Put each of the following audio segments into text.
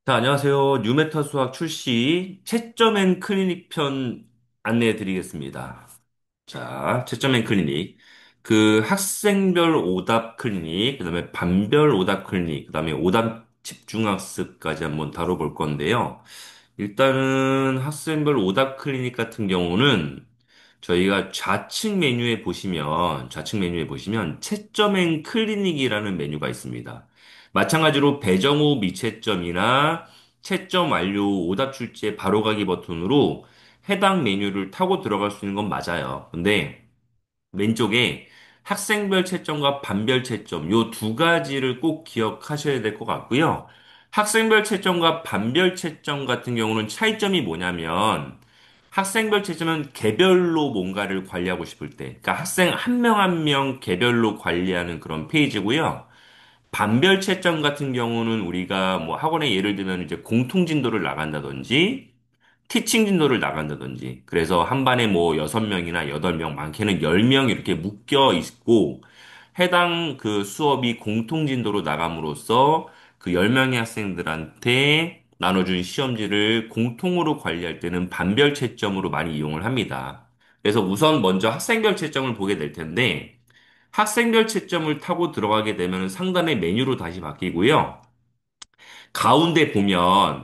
자, 안녕하세요. 뉴메타 수학 출시 채점 앤 클리닉 편 안내해 드리겠습니다. 자, 채점 앤 클리닉. 그 학생별 오답 클리닉, 그다음에 반별 오답 클리닉, 그다음에 오답 집중학습까지 한번 다뤄볼 건데요. 일단은 학생별 오답 클리닉 같은 경우는 저희가 좌측 메뉴에 보시면 채점 앤 클리닉이라는 메뉴가 있습니다. 마찬가지로 배정 후 미채점이나 채점 완료 오답 출제 바로가기 버튼으로 해당 메뉴를 타고 들어갈 수 있는 건 맞아요. 근데 왼쪽에 학생별 채점과 반별 채점 요 두 가지를 꼭 기억하셔야 될 것 같고요. 학생별 채점과 반별 채점 같은 경우는 차이점이 뭐냐면 학생별 채점은 개별로 뭔가를 관리하고 싶을 때, 그러니까 학생 한 명 한 명 개별로 관리하는 그런 페이지고요. 반별 채점 같은 경우는 우리가 뭐 학원에 예를 들면 이제 공통 진도를 나간다든지 티칭 진도를 나간다든지 그래서 한 반에 뭐 6명이나 8명, 많게는 10명 이렇게 묶여 있고 해당 그 수업이 공통 진도로 나감으로써 그 10명의 학생들한테 나눠준 시험지를 공통으로 관리할 때는 반별 채점으로 많이 이용을 합니다. 그래서 우선 먼저 학생별 채점을 보게 될 텐데 학생별 채점을 타고 들어가게 되면 상단의 메뉴로 다시 바뀌고요.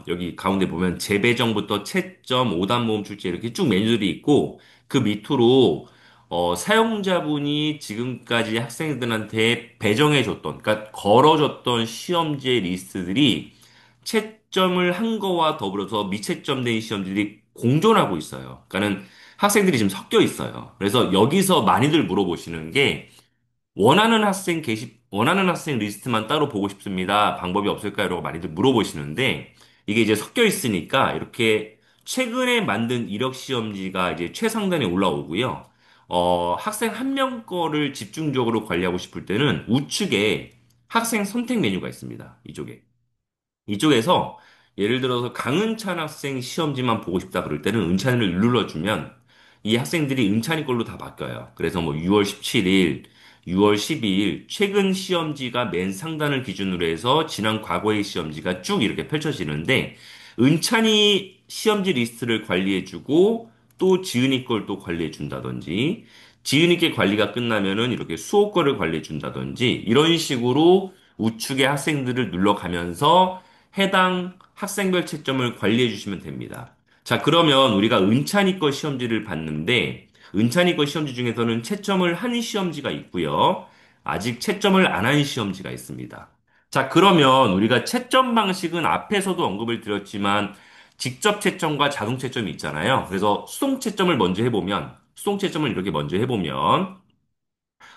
여기 가운데 보면 재배정부터 채점, 오답 모음 출제 이렇게 쭉 메뉴들이 있고, 그 밑으로, 사용자분이 지금까지 학생들한테 배정해줬던, 그러니까 걸어줬던 시험지의 리스트들이 채점을 한 거와 더불어서 미채점된 시험지들이 공존하고 있어요. 그러니까는 학생들이 지금 섞여 있어요. 그래서 여기서 많이들 물어보시는 게, 원하는 학생 리스트만 따로 보고 싶습니다. 방법이 없을까요? 라고 많이들 물어보시는데, 이게 이제 섞여 있으니까, 이렇게 최근에 만든 이력 시험지가 이제 최상단에 올라오고요. 학생 한 명 거를 집중적으로 관리하고 싶을 때는 우측에 학생 선택 메뉴가 있습니다. 이쪽에. 이쪽에서 예를 들어서 강은찬 학생 시험지만 보고 싶다 그럴 때는 은찬이를 눌러주면 이 학생들이 은찬이 걸로 다 바뀌어요. 그래서 뭐 6월 17일, 6월 12일 최근 시험지가 맨 상단을 기준으로 해서 지난 과거의 시험지가 쭉 이렇게 펼쳐지는데 은찬이 시험지 리스트를 관리해주고 또 지은이 걸 또 관리해준다든지 지은이 게 관리가 끝나면은 이렇게 수호 거를 관리해준다든지 이런 식으로 우측의 학생들을 눌러가면서 해당 학생별 채점을 관리해 주시면 됩니다. 자, 그러면 우리가 은찬이 거 시험지를 봤는데, 은찬이 거 시험지 중에서는 채점을 한 시험지가 있고요. 아직 채점을 안 한 시험지가 있습니다. 자, 그러면 우리가 채점 방식은 앞에서도 언급을 드렸지만, 직접 채점과 자동 채점이 있잖아요. 그래서 수동 채점을 이렇게 먼저 해보면,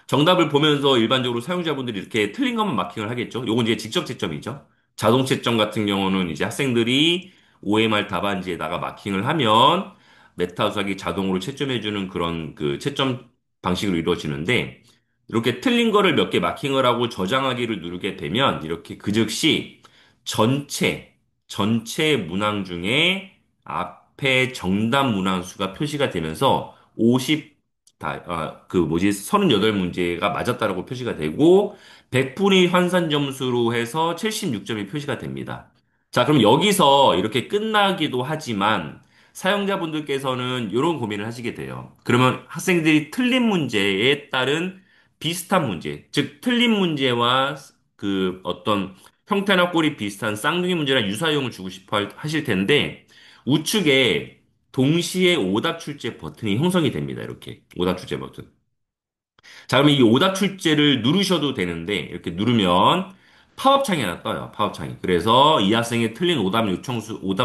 정답을 보면서 일반적으로 사용자분들이 이렇게 틀린 것만 마킹을 하겠죠. 요건 이제 직접 채점이죠. 자동 채점 같은 경우는 이제 학생들이 OMR 답안지에다가 마킹을 하면 메타수학이 자동으로 채점해주는 그런 그 채점 방식으로 이루어지는데 이렇게 틀린 거를 몇 개 마킹을 하고 저장하기를 누르게 되면 이렇게 그 즉시 전체, 전체 문항 중에 앞에 정답 문항 수가 표시가 되면서 38문제가 맞았다라고 표시가 되고, 100분위 환산 점수로 해서 76점이 표시가 됩니다. 자, 그럼 여기서 이렇게 끝나기도 하지만, 사용자분들께서는 이런 고민을 하시게 돼요. 그러면 학생들이 틀린 문제에 따른 비슷한 문제, 즉, 틀린 문제와 그 어떤 형태나 꼴이 비슷한 쌍둥이 문제나 유사형을 주고 싶어 하실 텐데, 우측에 동시에 오답 출제 버튼이 형성이 됩니다. 이렇게 오답 출제 버튼. 자, 그러면 이 오답 출제를 누르셔도 되는데 이렇게 누르면 팝업창이 하나 떠요. 팝업창이. 그래서 이 학생의 틀린 오답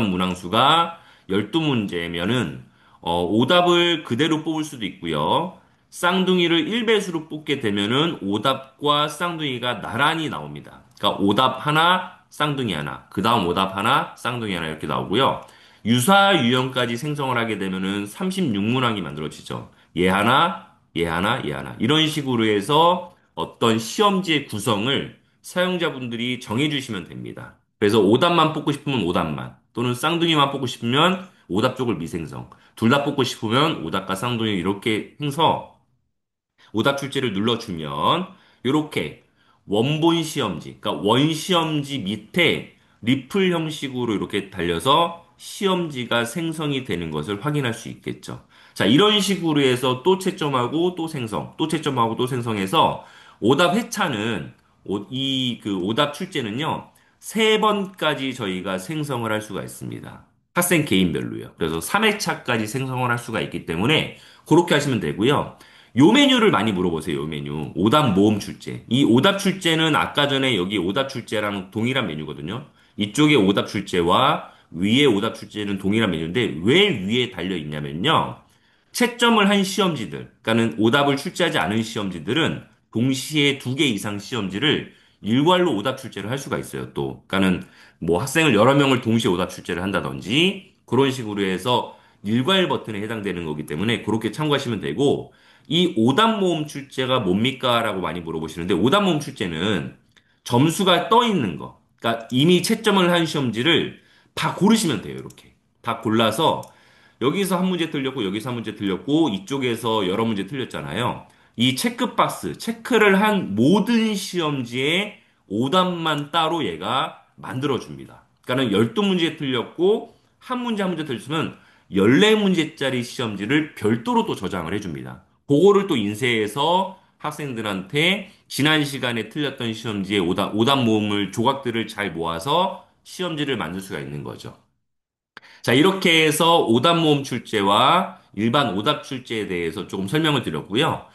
문항수가 12문제면은 오답을 그대로 뽑을 수도 있고요. 쌍둥이를 1배수로 뽑게 되면은 오답과 쌍둥이가 나란히 나옵니다. 그러니까 오답 하나, 쌍둥이 하나, 그 다음 오답 하나, 쌍둥이 하나 이렇게 나오고요. 유사 유형까지 생성을 하게 되면은 36문항이 만들어지죠. 얘 하나, 얘 하나, 얘 하나. 이런 식으로 해서 어떤 시험지의 구성을 사용자분들이 정해주시면 됩니다. 그래서 오답만 뽑고 싶으면 오답만, 또는 쌍둥이만 뽑고 싶으면 오답 쪽을 미생성, 둘 다 뽑고 싶으면 오답과 쌍둥이 이렇게 해서 오답 출제를 눌러주면 이렇게 원본 시험지, 그러니까 원 시험지 밑에 리플 형식으로 이렇게 달려서 시험지가 생성이 되는 것을 확인할 수 있겠죠. 자, 이런 식으로 해서 또 채점하고 또 생성, 또 채점하고 또 생성해서 오답 회차는 이 그 오답 출제는요. 세 번까지 저희가 생성을 할 수가 있습니다. 학생 개인별로요. 그래서 3회차까지 생성을 할 수가 있기 때문에 그렇게 하시면 되고요. 요 메뉴를 많이 물어보세요. 요 메뉴. 오답 모음 출제. 이 오답 출제는 아까 전에 여기 오답 출제랑 동일한 메뉴거든요. 이쪽에 오답 출제와 위에 오답 출제는 동일한 메뉴인데 왜 위에 달려 있냐면요. 채점을 한 시험지들, 그러니까는 오답을 출제하지 않은 시험지들은 동시에 두 개 이상 시험지를 일괄로 오답 출제를 할 수가 있어요, 또. 그러니까는 뭐 학생을 여러 명을 동시에 오답 출제를 한다든지 그런 식으로 해서 일괄 버튼에 해당되는 거기 때문에 그렇게 참고하시면 되고 이 오답 모음 출제가 뭡니까? 라고 많이 물어보시는데 오답 모음 출제는 점수가 떠 있는 거. 그러니까 이미 채점을 한 시험지를 다 고르시면 돼요, 이렇게. 다 골라서 여기서 한 문제 틀렸고 여기서 한 문제 틀렸고 이쪽에서 여러 문제 틀렸잖아요. 이 체크박스, 체크를 한 모든 시험지에 오답만 따로 얘가 만들어줍니다. 그러니까 12문제 틀렸고 한 문제 한 문제 틀렸으면 14문제짜리 시험지를 별도로 또 저장을 해줍니다. 그거를 또 인쇄해서 학생들한테 지난 시간에 틀렸던 시험지의 오답 모음을 조각들을 잘 모아서 시험지를 만들 수가 있는 거죠. 자, 이렇게 해서 오답 모음 출제와 일반 오답 출제에 대해서 조금 설명을 드렸고요.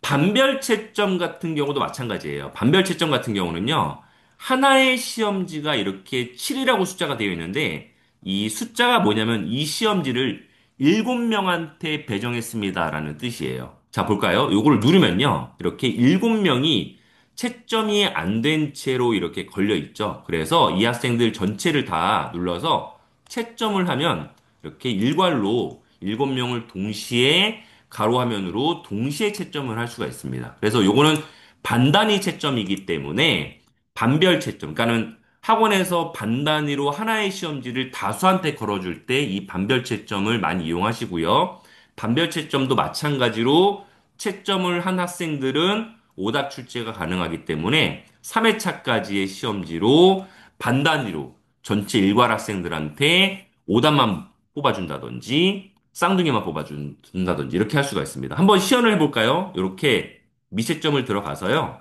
반별 채점 같은 경우도 마찬가지예요. 반별 채점 같은 경우는요, 하나의 시험지가 이렇게 7이라고 숫자가 되어 있는데, 이 숫자가 뭐냐면 이 시험지를 7명한테 배정했습니다라는 뜻이에요. 자, 볼까요? 요거를 누르면요, 이렇게 7명이 채점이 안 된 채로 이렇게 걸려 있죠. 그래서 이 학생들 전체를 다 눌러서 채점을 하면 이렇게 일괄로 7명을 동시에 가로화면으로 동시에 채점을 할 수가 있습니다. 그래서 요거는 반단위 채점이기 때문에 반별 채점, 그러니까는 학원에서 반단위로 하나의 시험지를 다수한테 걸어줄 때 이 반별 채점을 많이 이용하시고요. 반별 채점도 마찬가지로 채점을 한 학생들은 오답 출제가 가능하기 때문에 3회차까지의 시험지로 반단위로 전체 일괄 학생들한테 오답만 뽑아준다든지 쌍둥이만 뽑아준다든지 이렇게 할 수가 있습니다. 한번 시연을 해볼까요? 이렇게 미채점을 들어가서요.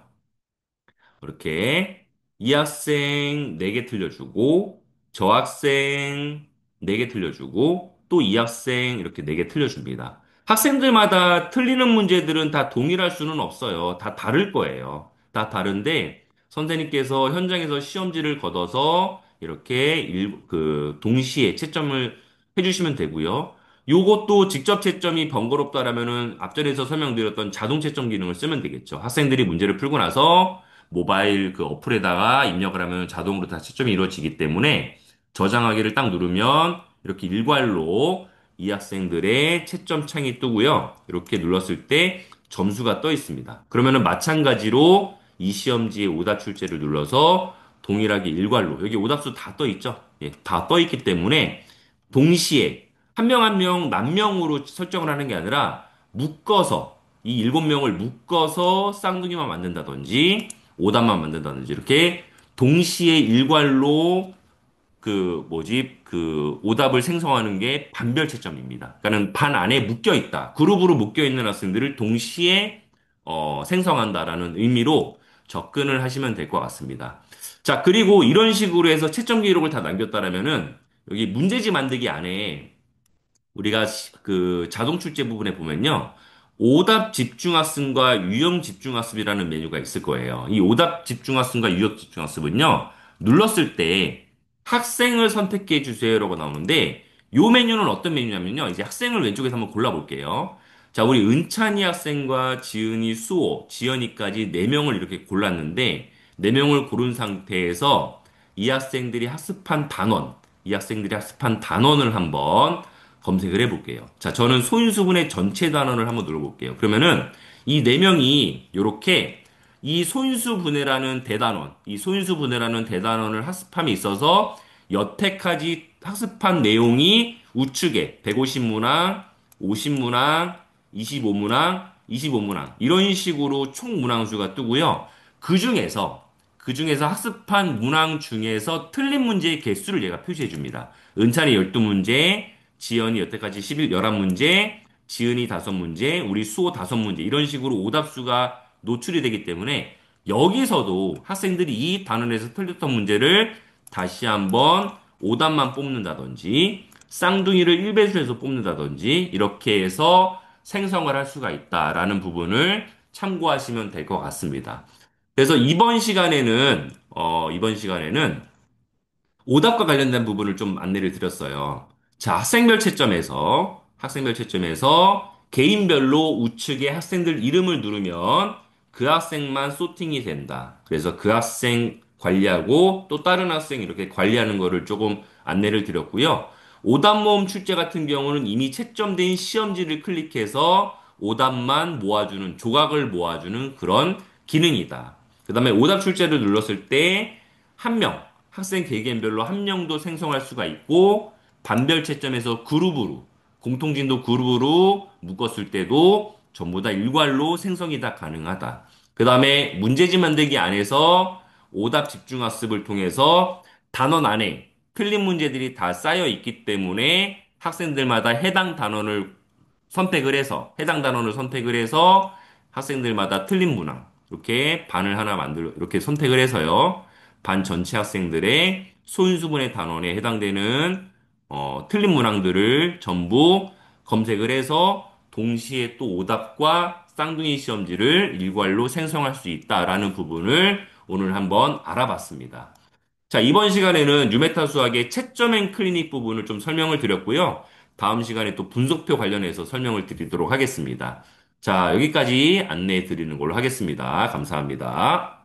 이렇게 이 학생 4개 틀려주고 저 학생 4개 틀려주고 또 이 학생 이렇게 4개 틀려줍니다. 학생들마다 틀리는 문제들은 다 동일할 수는 없어요. 다 다를 거예요. 다 다른데 선생님께서 현장에서 시험지를 걷어서 이렇게 동시에 채점을 해주시면 되고요. 요것도 직접 채점이 번거롭다라면은 앞전에서 설명드렸던 자동 채점 기능을 쓰면 되겠죠. 학생들이 문제를 풀고 나서 모바일 그 어플에다가 입력을 하면 자동으로 다 채점이 이루어지기 때문에 저장하기를 딱 누르면 이렇게 일괄로 이 학생들의 채점 창이 뜨고요. 이렇게 눌렀을 때 점수가 떠 있습니다. 그러면은 마찬가지로 이 시험지의 오답 출제를 눌러서 동일하게 일괄로 여기 오답수 다 떠 있죠? 예, 다 떠 있기 때문에 동시에 한 명 한 명 만 명으로 설정을 하는 게 아니라 묶어서 이 7명을 묶어서 쌍둥이만 만든다든지 오답만 만든다든지 이렇게 동시에 일괄로 오답을 생성하는 게 반별 채점입니다. 그러니까는 반 안에 묶여 있다. 그룹으로 묶여 있는 학생들을 동시에 생성한다라는 의미로 접근을 하시면 될 것 같습니다. 자, 그리고 이런 식으로 해서 채점 기록을 다 남겼다라면은 여기 문제지 만들기 안에 우리가 그 자동 출제 부분에 보면요. 오답 집중학습과 유형 집중학습이라는 메뉴가 있을 거예요. 이 오답 집중학습과 유형 집중학습은요. 눌렀을 때 학생을 선택해 주세요라고 나오는데 요 메뉴는 어떤 메뉴냐면요. 이제 학생을 왼쪽에서 한번 골라볼게요. 자, 우리 은찬이 학생과 지은이, 수호, 지연이까지 4명을 이렇게 골랐는데 4명을 고른 상태에서 이 학생들이 학습한 단원을 한번 검색을 해볼게요. 자, 저는 소인수분의 전체 단원을 한번 눌러볼게요. 그러면은 이 4명이 이렇게 이 소인수분해라는 대단원, 이 소인수분해라는 대단원을 학습함에 있어서 여태까지 학습한 내용이 우측에 150문항, 50문항, 25문항, 25문항 이런 식으로 총 문항수가 뜨고요. 그 중에서 그중에서 학습한 문항 중에서 틀린 문제의 개수를 얘가 표시해 줍니다. 은찬이 12문제, 지연이 여태까지 11문제, 지은이 5문제, 우리 수호 5문제 이런 식으로 오답수가 노출이 되기 때문에 여기서도 학생들이 이 단원에서 틀렸던 문제를 다시 한번 오답만 뽑는다든지 쌍둥이를 1배수해서 뽑는다든지 이렇게 해서 생성을 할 수가 있다라는 부분을 참고하시면 될 것 같습니다. 그래서 이번 시간에는 오답과 관련된 부분을 좀 안내를 드렸어요. 자, 학생별 채점에서 개인별로 우측에 학생들 이름을 누르면 그 학생만 소팅이 된다. 그래서 그 학생 관리하고 또 다른 학생 이렇게 관리하는 거를 조금 안내를 드렸고요. 오답 모음 출제 같은 경우는 이미 채점된 시험지를 클릭해서 오답만 모아주는, 조각을 모아주는 그런 기능이다. 그 다음에 오답 출제를 눌렀을 때 한 명, 학생 개개인별로 한 명도 생성할 수가 있고 반별 채점에서 그룹으로 공통진도 그룹으로 묶었을 때도 전부 다 일괄로 생성이 다 가능하다. 그 다음에 문제지 만들기 안에서 오답 집중학습을 통해서 단원 안에 틀린 문제들이 다 쌓여 있기 때문에 학생들마다 해당 단원을 선택을 해서 학생들마다 틀린 문항 이렇게 반을 하나 만들 이렇게 선택을 해서요. 반 전체 학생들의 소인수분해 단원에 해당되는 틀린 문항들을 전부 검색을 해서 동시에 또 오답과 쌍둥이 시험지를 일괄로 생성할 수 있다라는 부분을 오늘 한번 알아봤습니다. 자, 이번 시간에는 뉴메타 수학의 채점 앤 클리닉 부분을 좀 설명을 드렸고요. 다음 시간에 또 분석표 관련해서 설명을 드리도록 하겠습니다. 자, 여기까지 안내해 드리는 걸로 하겠습니다. 감사합니다.